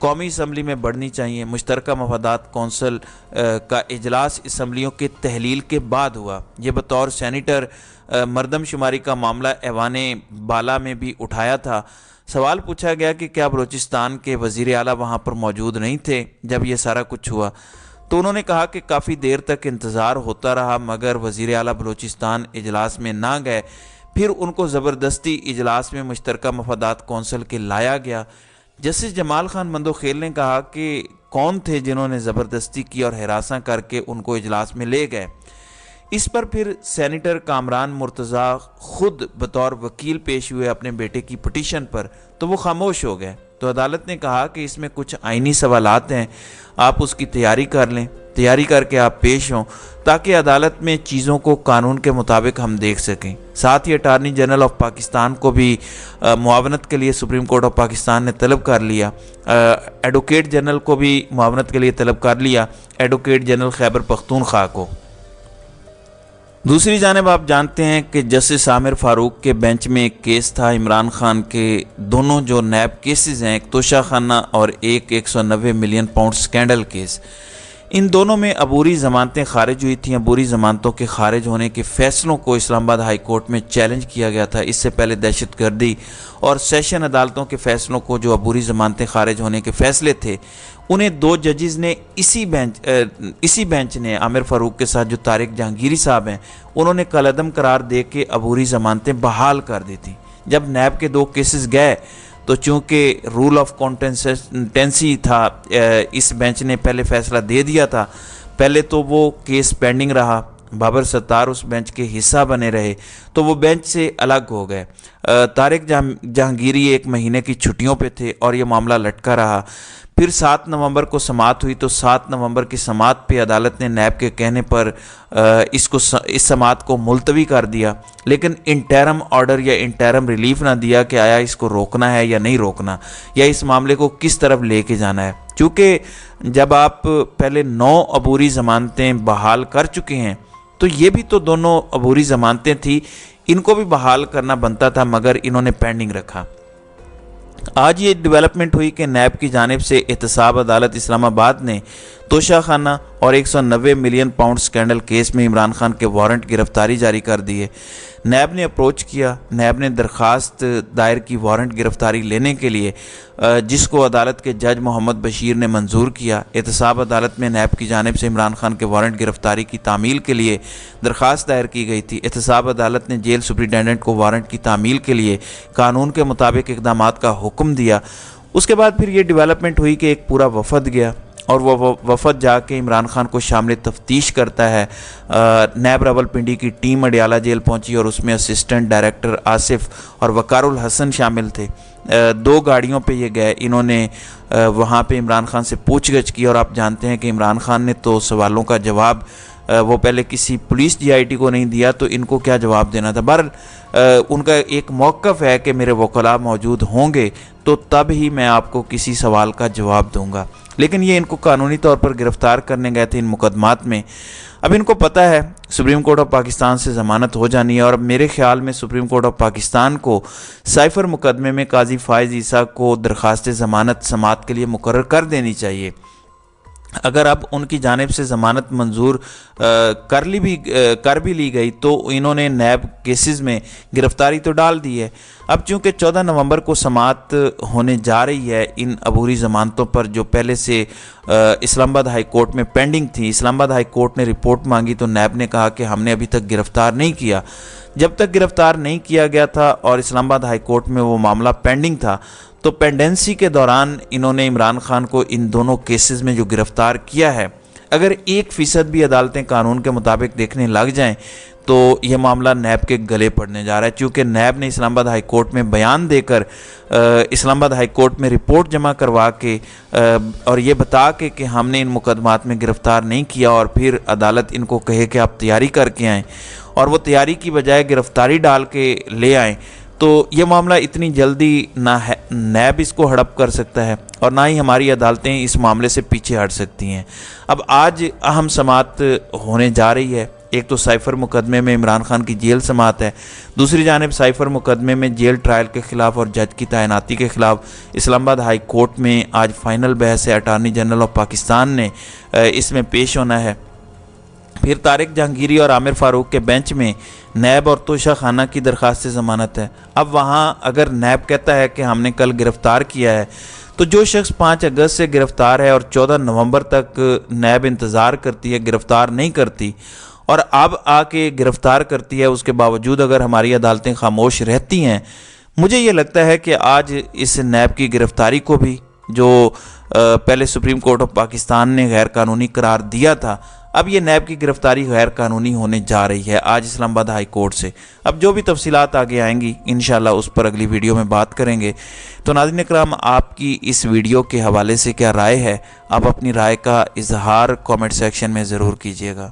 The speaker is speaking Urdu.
قومی اسمبلی میں بڑھنی چاہیے۔ مشترکہ مفادات کونسل کا اجلاس اسمبلیوں کے تحلیل کے بعد ہوا۔ یہ بطور سینیٹر مردم شماری کا معاملہ ایوان بالا میں بھی اٹھایا تھا۔ سوال پوچھا گیا کہ کیا بلوچستان کے وزیر اعلیٰ وہاں پر موجود نہیں تھے جب یہ سارا کچھ ہوا، تو انہوں نے کہا کہ کافی دیر تک انتظار ہوتا رہا مگر وزیر اعلیٰ بلوچستان اجلاس میں نہ گئے۔ پھر ان کو زبردستی اجلاس میں مشترکہ مفادات کونسل کے لایا گیا۔ جسٹس جمال خان مندوخیل نے کہا کہ کون تھے جنہوں نے زبردستی کی اور ہراساں کر کے ان کو اجلاس میں لے گئے۔ اس پر پھر سینیٹر کامران مرتضیٰ خود بطور وکیل پیش ہوئے اپنے بیٹے کی پٹیشن پر، تو وہ خاموش ہو گئے۔ تو عدالت نے کہا کہ اس میں کچھ آئینی سوالات ہیں، آپ اس کی تیاری کر لیں، تیاری کر کے آپ پیش ہوں تاکہ عدالت میں چیزوں کو قانون کے مطابق ہم دیکھ سکیں۔ ساتھ ہی اٹارنی جنرل آف پاکستان کو بھی معاونت کے لیے سپریم کورٹ آف پاکستان نے طلب کر لیا، ایڈوکیٹ جنرل کو بھی معاونت کے لیے طلب کر لیا، ایڈوکیٹ جنرل خیبر پختونخوا کو۔ دوسری جانب آپ جانتے ہیں کہ جسٹس عامر فاروق کے بینچ میں ایک کیس تھا عمران خان کے، دونوں جو نیب کیسز ہیں، ایک توشہ خانہ اور ایک 190 ملین پاؤنڈ سکینڈل کیس، ان دونوں میں عبوری ضمانتیں خارج ہوئی تھیں۔ عبوری ضمانتوں کے خارج ہونے کے فیصلوں کو اسلام آباد ہائی کورٹ میں چیلنج کیا گیا تھا۔ اس سے پہلے دہشت گردی اور سیشن عدالتوں کے فیصلوں کو، جو عبوری ضمانتیں خارج ہونے کے فیصلے تھے، انہیں دو ججز نے اسی بینچ نے عامر فاروق کے ساتھ جو طارق جہانگیری صاحب ہیں، انہوں نے کالعدم قرار دے کے عبوری ضمانتیں بحال کر دی تھیں۔ جب نیب کے دو کیسز گئے تو چونکہ رول آف کانٹینسی تھا، اس بینچ نے پہلے فیصلہ دے دیا تھا، پہلے تو وہ کیس پینڈنگ رہا، بابر ستار اس بینچ کے حصہ بنے رہے، تو وہ بینچ سے الگ ہو گئے۔ طارق جہانگیری 1 مہینے کی چھٹیوں پہ تھے اور یہ معاملہ لٹکا رہا۔ پھر 7 نومبر کو سماعت ہوئی، تو 7 نومبر کی سماعت پہ عدالت نے نیب کے کہنے پر اس سماعت کو ملتوی کر دیا، لیکن انٹرم آرڈر یا انٹرم ریلیف نہ دیا کہ آیا اس کو روکنا ہے یا نہیں روکنا، یا اس معاملے کو کس طرف لے کے جانا ہے۔ چونکہ جب آپ پہلے 9 عبوری ضمانتیں بحال کر چکے ہیں، تو یہ بھی تو دونوں عبوری ضمانتیں تھیں، ان کو بھی بحال کرنا بنتا تھا، مگر انہوں نے پینڈنگ رکھا۔ آج یہ ڈیولپمنٹ ہوئی کہ نیب کی جانب سے احتساب عدالت اسلام آباد نے توشہ خانہ اور 190 ملین پاؤنڈ سکینڈل کیس میں عمران خان کے وارنٹ گرفتاری جاری کر دیے۔ نیب نے اپروچ کیا، نیب نے درخواست دائر کی وارنٹ گرفتاری لینے کے لیے، جس کو عدالت کے جج محمد بشیر نے منظور کیا۔ احتساب عدالت میں نیب کی جانب سے عمران خان کے وارنٹ گرفتاری کی تعمیل کے لیے درخواست دائر کی گئی تھی۔ احتساب عدالت نے جیل سپرنٹینڈنٹ کو وارنٹ کی تعمیل کے لیے قانون کے مطابق اقدامات کا حکم دیا۔ اس کے بعد پھر یہ ڈیولپمنٹ ہوئی کہ ایک پورا وفد گیا اور وہ وفد جا کے عمران خان کو شامل تفتیش کرتا ہے۔ نیب راولپنڈی کی ٹیم اڈیالہ جیل پہنچی اور اس میں اسسٹنٹ ڈائریکٹر آصف اور وقار الحسن شامل تھے۔ 2 گاڑیوں پہ یہ گئے، انہوں نے وہاں پہ عمران خان سے پوچھ گچھ کی، اور آپ جانتے ہیں کہ عمران خان نے تو سوالوں کا جواب وہ پہلے کسی پولیس DIT کو نہیں دیا، تو ان کو کیا جواب دینا تھا۔ بہرحال ان کا ایک موقف ہے کہ میرے وکلاء موجود ہوں گے تو تب ہی میں آپ کو کسی سوال کا جواب دوں گا، لیکن یہ ان کو قانونی طور پر گرفتار کرنے گئے تھے ان مقدمات میں۔ اب ان کو پتہ ہے سپریم کورٹ آف پاکستان سے ضمانت ہو جانی ہے، اور اب میرے خیال میں سپریم کورٹ آف پاکستان کو سائفر مقدمے میں قاضی فائز عیسیٰ کو درخواست ضمانت سماعت کے لیے مقرر کر دینی چاہیے۔ اگر اب ان کی جانب سے ضمانت منظور کر بھی لی گئی تو انہوں نے نیب کیسز میں گرفتاری تو ڈال دی ہے۔ اب چونکہ 14 نومبر کو سماعت ہونے جا رہی ہے ان عبوری ضمانتوں پر جو پہلے سے اسلام آباد ہائی کورٹ میں پینڈنگ تھی، اسلام آباد ہائی کورٹ نے رپورٹ مانگی تو نیب نے کہا کہ ہم نے ابھی تک گرفتار نہیں کیا۔ جب تک گرفتار نہیں کیا گیا تھا اور اسلام آباد ہائی کورٹ میں وہ معاملہ پینڈنگ تھا، تو پینڈنسی کے دوران انہوں نے عمران خان کو ان دونوں کیسز میں جو گرفتار کیا ہے، اگر 1% بھی عدالتیں قانون کے مطابق دیکھنے لگ جائیں تو یہ معاملہ نیب کے گلے پڑنے جا رہا ہے، چونکہ نیب نے اسلام آباد ہائی کورٹ میں بیان دے کر اسلام آباد ہائی کورٹ میں رپورٹ جمع کروا کے اور یہ بتا کے کہ ہم نے ان مقدمات میں گرفتار نہیں کیا، اور پھر عدالت ان کو کہے کہ آپ تیاری کر کے آئیں، اور وہ تیاری کی بجائے گرفتاری ڈال کے لے آئیں، تو یہ معاملہ اتنی جلدی نہ نیب اس کو ہڑپ کر سکتا ہے اور نہ ہی ہماری عدالتیں اس معاملے سے پیچھے ہٹ سکتی ہیں۔ اب آج اہم سماعت ہونے جا رہی ہے ایک تو سائفر مقدمے میں عمران خان کی جیل سماعت ہے، دوسری جانب سائفر مقدمے میں جیل ٹرائل کے خلاف اور جج کی تعیناتی کے خلاف اسلام آباد ہائی کورٹ میں آج فائنل بحث ہے۔ اٹارنی جنرل آف پاکستان نے اس میں پیش ہونا ہے۔ پھر طارق جہانگیری اور عامر فاروق کے بینچ میں نیب اور توشہ خانہ کی درخواست ضمانت ہے۔ اب وہاں اگر نیب کہتا ہے کہ ہم نے کل گرفتار کیا ہے تو جو شخص 5 اگست سے گرفتار ہے اور 14 نومبر تک نیب انتظار کرتی ہے، گرفتار نہیں کرتی، اور اب آ کے گرفتار کرتی ہے، اس کے باوجود اگر ہماری عدالتیں خاموش رہتی ہیں، مجھے یہ لگتا ہے کہ آج اس نیب کی گرفتاری کو بھی جو پہلے سپریم کورٹ آف پاکستان نے غیر قانونی قرار دیا تھا، اب یہ نیب کی گرفتاری غیر قانونی ہونے جا رہی ہے آج اسلام آباد ہائی کورٹ سے۔ اب جو بھی تفصیلات آگے آئیں گی انشاءاللہ اس پر اگلی ویڈیو میں بات کریں گے۔ تو ناظرین اکرام، آپ کی اس ویڈیو کے حوالے سے کیا رائے ہے؟ آپ اپنی رائے کا اظہار کامنٹ سیکشن میں ضرور کیجیے گا۔